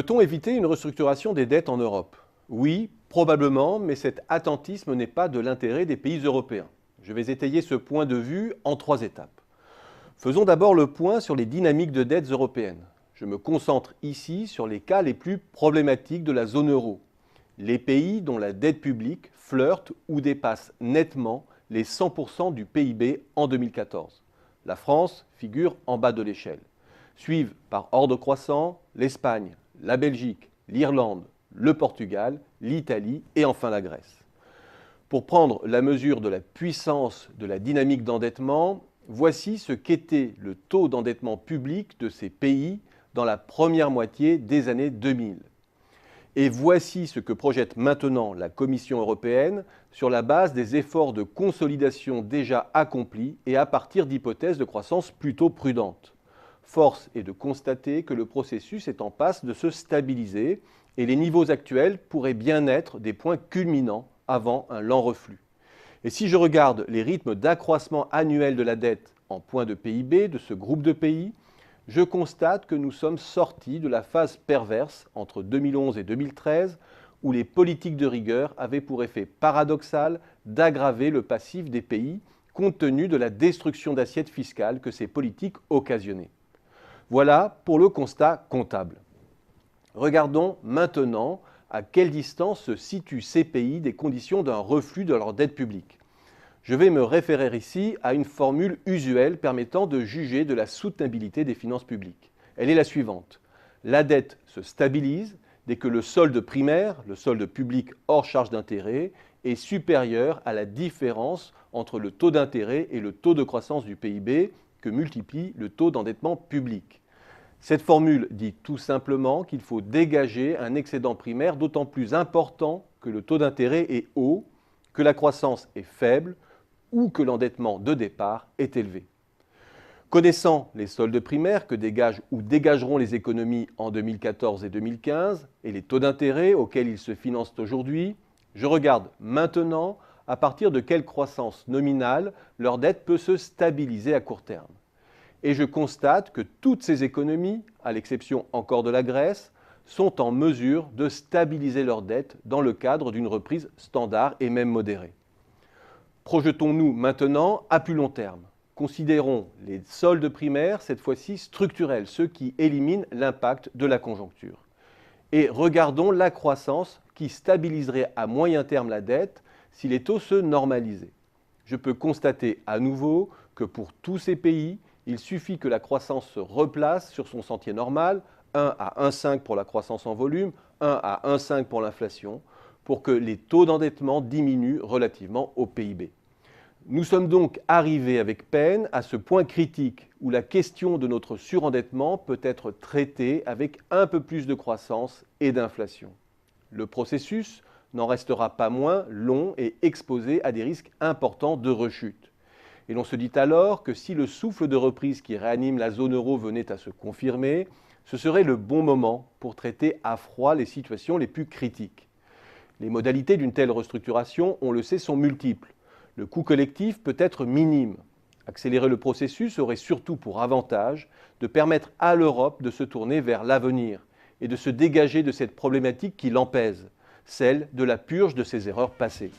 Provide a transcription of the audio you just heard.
Peut-on éviter une restructuration des dettes en Europe? Oui, probablement, mais cet attentisme n'est pas de l'intérêt des pays européens. Je vais étayer ce point de vue en 3 étapes. Faisons d'abord le point sur les dynamiques de dettes européennes. Je me concentre ici sur les cas les plus problématiques de la zone euro. Les pays dont la dette publique flirte ou dépasse nettement les 100% du PIB en 2014. La France figure en bas de l'échelle. Suivent par ordre croissant l'Espagne, la Belgique, l'Irlande, le Portugal, l'Italie et enfin la Grèce. Pour prendre la mesure de la puissance de la dynamique d'endettement, voici ce qu'était le taux d'endettement public de ces pays dans la première moitié des années 2000. Et voici ce que projette maintenant la Commission européenne sur la base des efforts de consolidation déjà accomplis et à partir d'hypothèses de croissance plutôt prudentes. Force est de constater que le processus est en passe de se stabiliser et les niveaux actuels pourraient bien être des points culminants avant un lent reflux. Et si je regarde les rythmes d'accroissement annuel de la dette en points de PIB de ce groupe de pays, je constate que nous sommes sortis de la phase perverse entre 2011 et 2013 où les politiques de rigueur avaient pour effet paradoxal d'aggraver le passif des pays compte tenu de la destruction d'assiettes fiscales que ces politiques occasionnaient. Voilà pour le constat comptable. Regardons maintenant à quelle distance se situent ces pays des conditions d'un reflux de leur dette publique. Je vais me référer ici à une formule usuelle permettant de juger de la soutenabilité des finances publiques. Elle est la suivante. La dette se stabilise dès que le solde primaire, le solde public hors charge d'intérêt, est supérieur à la différence entre le taux d'intérêt et le taux de croissance du PIB que multiplie le taux d'endettement public. Cette formule dit tout simplement qu'il faut dégager un excédent primaire d'autant plus important que le taux d'intérêt est haut, que la croissance est faible ou que l'endettement de départ est élevé. Connaissant les soldes primaires que dégagent ou dégageront les économies en 2014 et 2015 et les taux d'intérêt auxquels ils se financent aujourd'hui, je regarde maintenant à partir de quelle croissance nominale leur dette peut se stabiliser à court terme. Et je constate que toutes ces économies, à l'exception encore de la Grèce, sont en mesure de stabiliser leur dette dans le cadre d'une reprise standard et même modérée. Projetons-nous maintenant à plus long terme. Considérons les soldes primaires, cette fois-ci structurels, ceux qui éliminent l'impact de la conjoncture. Et regardons la croissance qui stabiliserait à moyen terme la dette si les taux se normalisaient. Je peux constater à nouveau que pour tous ces pays, il suffit que la croissance se replace sur son sentier normal, 1 à 1,5 pour la croissance en volume, 1 à 1,5 pour l'inflation, pour que les taux d'endettement diminuent relativement au PIB. Nous sommes donc arrivés avec peine à ce point critique où la question de notre surendettement peut être traitée avec un peu plus de croissance et d'inflation. Le processus n'en restera pas moins long et exposé à des risques importants de rechute. Et l'on se dit alors que si le souffle de reprise qui réanime la zone euro venait à se confirmer, ce serait le bon moment pour traiter à froid les situations les plus critiques. Les modalités d'une telle restructuration, on le sait, sont multiples. Le coût collectif peut être minime. Accélérer le processus aurait surtout pour avantage de permettre à l'Europe de se tourner vers l'avenir et de se dégager de cette problématique qui l'empèse, celle de la purge de ses erreurs passées.